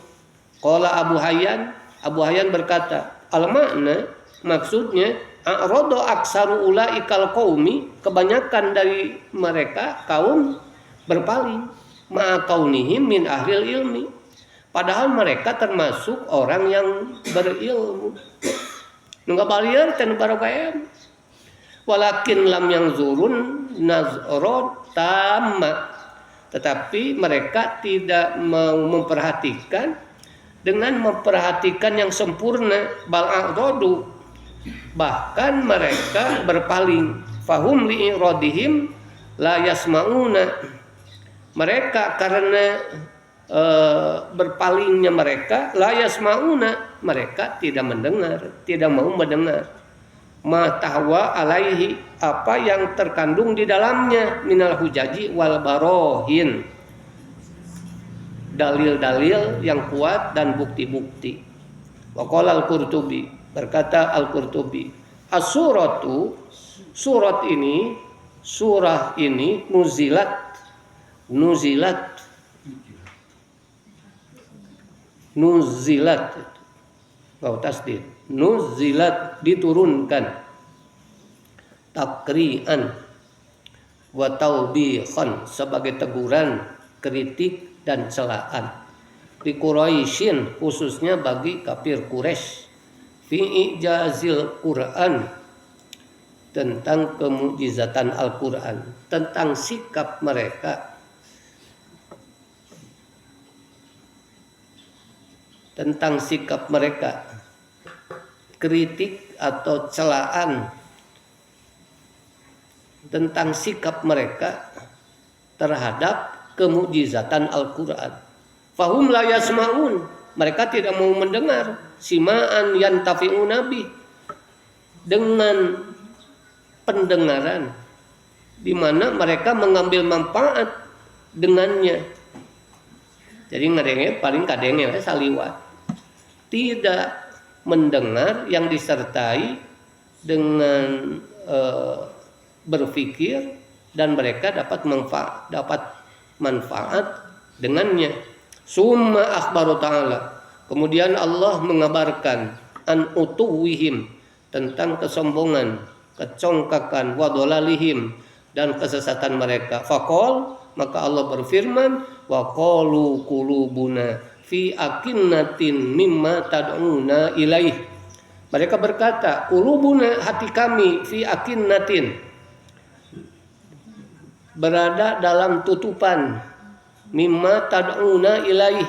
Qala Abu Hayyan berkata, al-makna, maksudnya a'rada aksaru ulaikal qaumi, kebanyakan dari mereka kaum berpaling, ma'a kaunihim min ahlil ilmi, padahal mereka termasuk orang yang berilmu. Nunggu baliar ten barokaem, walakin lam yang zurun nazrot tamma, tetapi mereka tidak mau memperhatikan dengan memperhatikan yang sempurna. Bal'arodu, bahkan mereka berpaling. Fahum li'iradihim la yasma'una, mereka karena berpalingnya mereka, la yasma'una, mereka tidak mendengar, tidak mau mendengar. Ma tahwa alaihi, apa yang terkandung di dalamnya, minal hujaji wal barohin, dalil-dalil yang kuat dan bukti-bukti. Wa qala al-Qurtubi, berkata al-Qurtubi, as-suratu, surat ini, surah ini nuzilat tasdid, nuzilat diturunkan, takrian wa taubihan sebagai teguran, kritik dan celaan di Quraisyin, khususnya bagi kafir Quraisy, fi ijazil Quran, tentang kemukjizatan Al-Quran, tentang sikap mereka, kritik atau celaan tentang sikap mereka terhadap kemukjizatan Al-Quran. Fahum la yasma'un, mereka tidak mau mendengar, sima'an yantafi'una bih, dengan pendengaran di mana mereka mengambil manfaat dengannya. Jadi ngadenge paling kadenge saliwat, tidak mendengar yang disertai dengan berpikir dan mereka dapat manfaat dengannya. Summa akhbaru ta'ala, kemudian Allah mengabarkan an utuwihim, tentang kesombongan, kecongkakan, wadolalihim, dan kesesatan mereka. Faqol, maka Allah berfirman, wa qalu qulubuna fi akinnatin mimma tad'una ilaih. Mereka berkata, qulubuna, hati kami, fi akinnatin, berada dalam tutupan, mimma tad'una ilaih,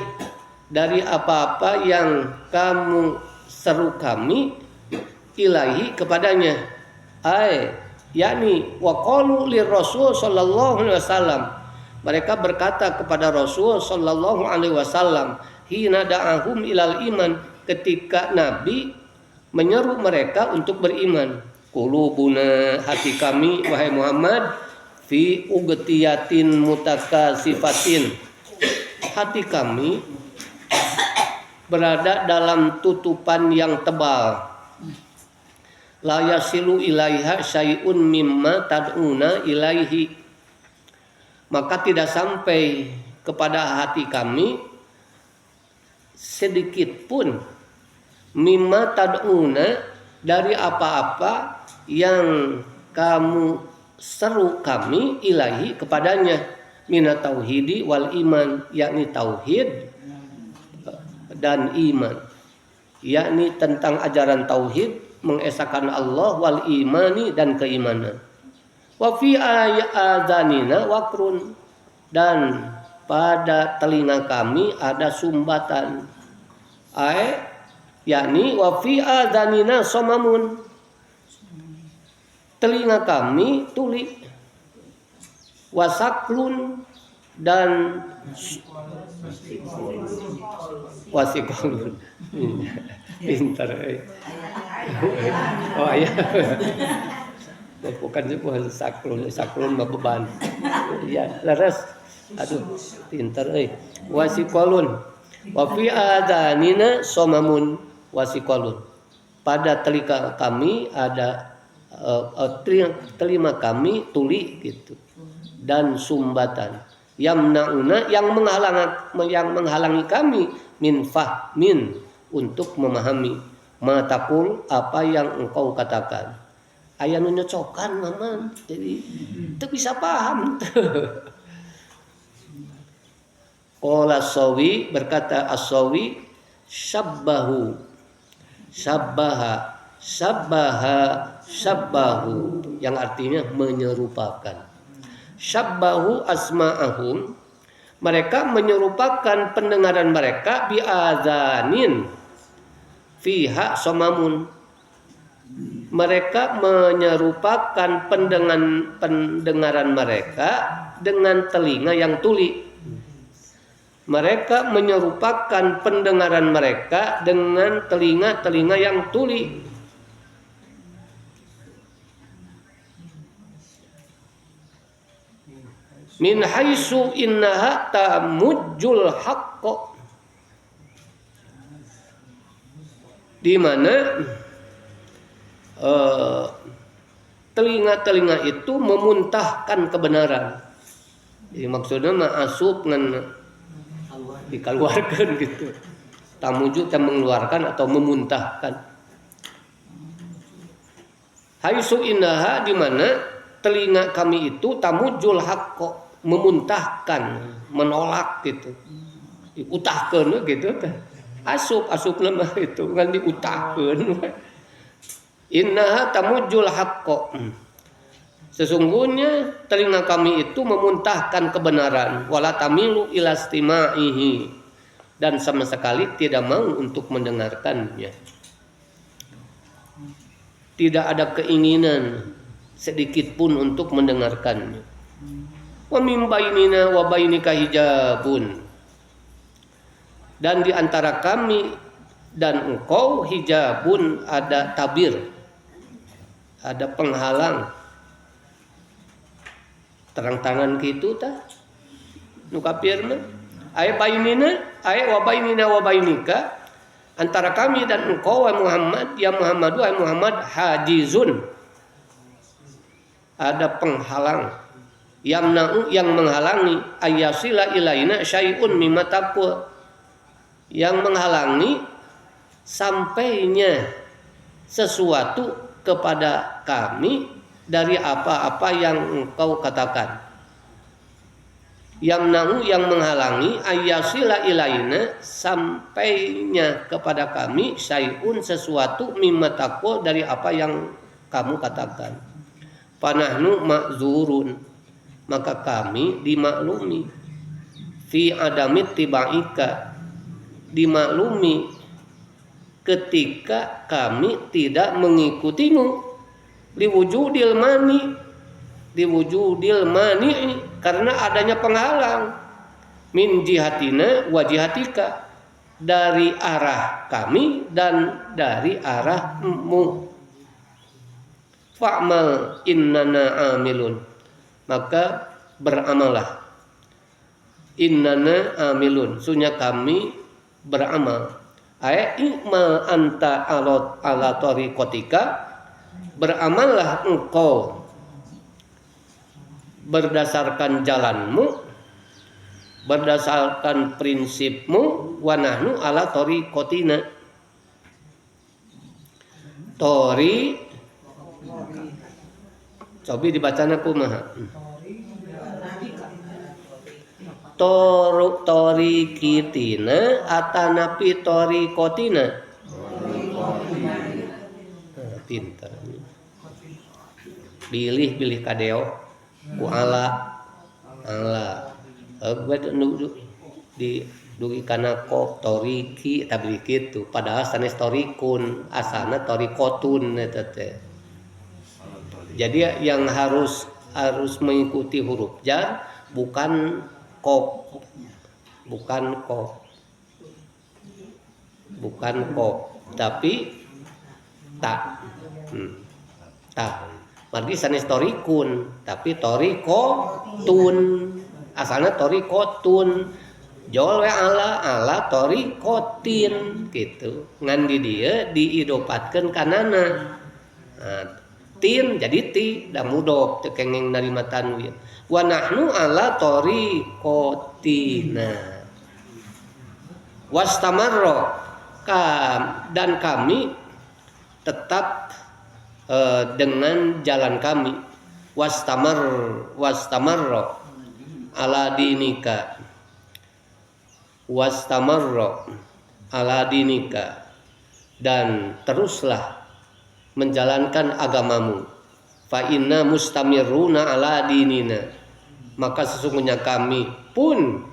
dari apa-apa yang kamu seru kami, ilahi, kepadanya. Yakni wa qalu lirrasul sallallahu alaihi wasallam, mereka berkata kepada Rasul sallallahu alaihi wasallam, hina da'ahum ilal iman, ketika Nabi menyeru mereka untuk beriman. Qulubuna, hati kami wahai Muhammad, fi ugtiyatin mutakasifatin, hati kami berada dalam tutupan yang tebal. La yasilu ilaiha syai'un mimma tad'una ilaihi, maka tidak sampai kepada hati kami sedikit pun, mimma tad'una, dari apa-apa yang kamu seru kami, ilahi, kepadanya, minat tauhidi wal iman, yakni tauhid dan iman, yakni tentang ajaran tauhid, mengesahkan Allah, wal imani, dan keimanan. Wa fi adzanina waqrun, dan pada telinga kami ada sumbatan. Yakni wa fi adzanina somamun, telinga kami tuli. Wasaklun, dan wasikolun. Pintar. Oh iya. Bukan sebuah saklun beban. Iya, leres. Aduh, pintar wasikolun. Wa fi adanina somamun wasikolun. Pada telinga kami ada telinga kami tuli gitu, dan sumbatan. Yamnauna, yang menghalangi kami, min fahmin, untuk memahami, matakul, apa yang engkau katakan. Aya nu nyocokan maman, jadi itu bisa paham. Qala Sawi, berkata As-Sawi, syabbahu, yang artinya menyerupakan. Syabbahu asma'ahum, mereka menyerupakan pendengaran mereka, bi'adzanin fiha somamun, mereka menyerupakan pendengaran mereka dengan telinga yang tuli. Mereka menyerupakan pendengaran mereka dengan telinga yang tuli. min haitsu innaha tamujjul haqq, di mana telinga-telinga itu memuntahkan kebenaran. Jadi maksudnya asup ngan dikeluarkan gitu. Tamuju yang mengeluarkan atau memuntahkan. Haitsu innaha, di mana telinga kami itu tamujul haqq, memuntahkan, menolak gitu. Diutahkeun gitu teh. Asup nama itu ngan diutahkeun. Innaha tamujul haqq. Sesungguhnya telinga kami itu memuntahkan kebenaran, wala tamilu ila istima'ihi, dan sama sekali tidak mau untuk mendengarkannya. Tidak ada keinginan sedikit pun untuk mendengarkannya. Wa min bainina wa bainika hijabun, dan di antara kami dan engkau hijabun, ada tabir, ada penghalang. Terang-tangan gitu tah nu kafirna. Ay bainina ay wa bainina wa bainika, antara kami dan engkau wahai Muhammad, ya Muhammad wahai Muhammad, hajizun, ada penghalang, yamna'u, yang menghalangi, ayyasila ilaina syai'un mimma taqwa, yang menghalangi sampainya sesuatu kepada kami dari apa-apa yang engkau katakan. Yamna'u, yang menghalangi, ayyasila ilaina, sampainya kepada kami, syai'un, sesuatu, mimma taqwa, dari apa yang kamu katakan. Panahnu ma'zurun, maka kami dimaklumi, fi adamit tibaika, dimaklumi ketika kami tidak mengikutimu, liwujudil mani, karena adanya penghalang, min jihatina wa jihatika, dari arah kami dan dari arahmu. Fa'mal innana amilun, maka beramallah, innana amilun, sunya kami beramal. Ay ikmal anta ala tariqatika, beramallah engkau berdasarkan jalanmu, berdasarkan prinsipmu, wa nahnu ala tariqatina. Tori, coba dibacana kumaha? Tori kitina atanapi tori kotina. Pintar. Pilih kadeo ku ala di dugi kana ko toriki tabli kitu, padahal sanes torikun, asana torikotun eta teh. Jadi yang harus mengikuti huruf jar, bukan kok, tapi tak. Margi sanes torikun, tapi torikotun, asalnya torikotun, jol we ala torikotin gitu. Ngan di dia diidopatkeun kanana. Tin jadi ti da mudhof teu kenging narima tanwin. Wa nahnu ala torikotina. Wastamarra, dan kami tetap dengan jalan kami. Wastamarra ala dinika, dan teruslah menjalankan agamamu. Fa inna mustamiruna ala dinina, maka sesungguhnya kami pun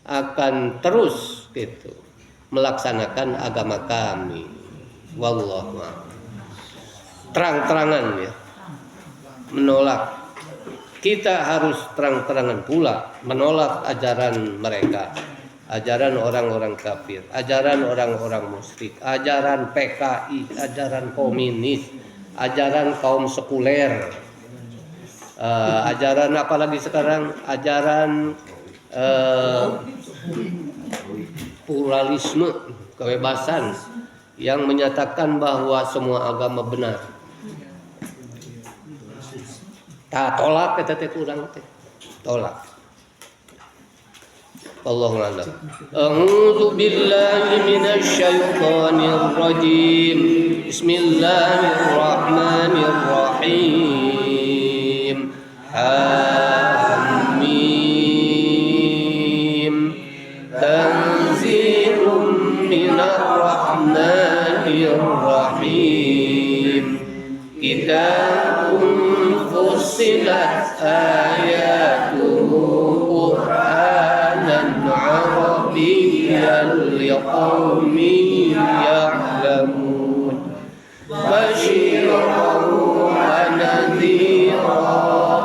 akan terus gitu melaksanakan agama kami. Wallahu a'lam. Terang-terangan ya, menolak. Kita harus terang-terangan pula menolak ajaran mereka, ajaran orang-orang kafir, ajaran orang-orang musyrik, ajaran PKI, ajaran komunis, ajaran kaum sekuler. Ajaran apalagi sekarang, ajaran pluralisme, kebebasan yang menyatakan bahwa semua agama benar. Tolak kita teh kurang teh. Tolak. Allahu a'lam. A'udzu billahi minasy syaithanir rajim. Bismillahirrahmanirrahim. Hamim. Tanzilun minar rahmanir rahim. Kitabun fussilat ayatuhu Qur'anan Arabiyyan liqaumin ya'lamun. Basyiran wa nadhiran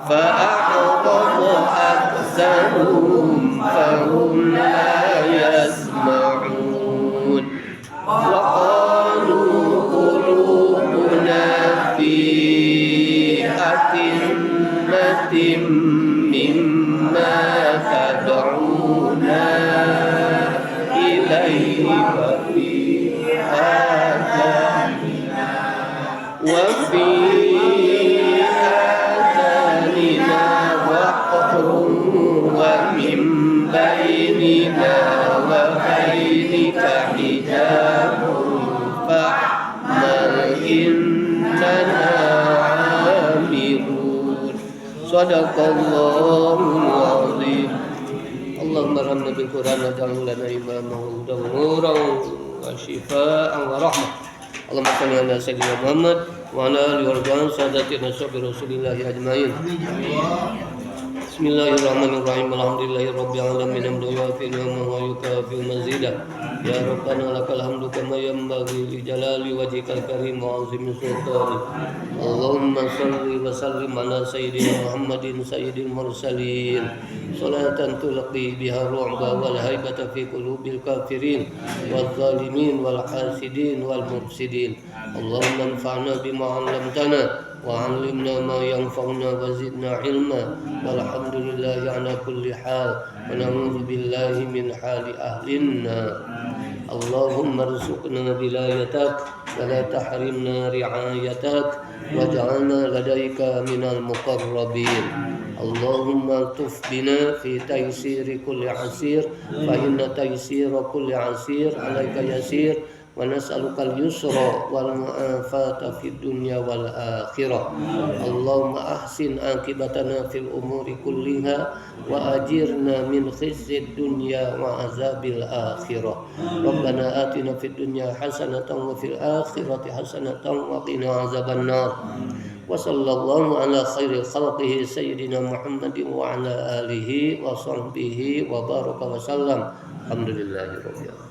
fa'a'rada aktsaruhum fahum la yasma'un. Wa qalu qulubuna fi akinnatin mimma tad'una ilaihi wa fi adanina waqrun wa min bainina wa bainika hijabun fa'mal innana 'amilun. Shadaqallahul 'azim. Allahumma arhamna bil Qur'an waj'alhu lana imaman wa hudan wa nuran wa shifaa'an wa rahmah. Allahumma shalli ala sayyidina Muhammad wa ala alihi wa sahbihi sadatina sahbi Rasulillah ajmain. Bismillahirrahmanirrahim. Alhamdulillahirabbil alamin. Hamdan yuwafi ni'amahu wa yukafi mazidah. Ya Rabbana lakal hamdu kama yanbaghi li jalali wajhikal karim wa 'azimi sultanik. Allahumma shalli wa sallim ala sayyidina Muhammadin sayyidil mursalin. Salatan tulqi biha ru'ba wal haibata fi qulubil kafirin wal zalimin wal hasidin wal mufsidin. Allahumma anfa'na bima 'allamtana wa 'allimna ma yanfa'una wa zidna 'ilma. Walhamdulillahi ala kulli hal wa na'udzu billahi min hali ahlin nar. Allahumma rzuqna wilayatak wa la tahrimna ri'ayatak waj'alna ladaika minal muqarrabin. Allahumma tuf bina fi taysiri kulli asir fa inna taysira kulli asir alaika yasir wa nas'alukal yusra wal mu'afata fid dunya wal akhirah. Allahumma ahsin akibatana fil umuri kulliha wa ajirna min khizyid dunya wa azabil akhirah. Rabbana atina fid dunya hasanatan wa fil akhirati hasanatan wa qina azabannar. Wa sallallahu ala khairi khalqihi sayyidina Muhammadin wa ala alihi wa sahbihi wa baraka wa sallam. Alhamdulillahirabbil alamin.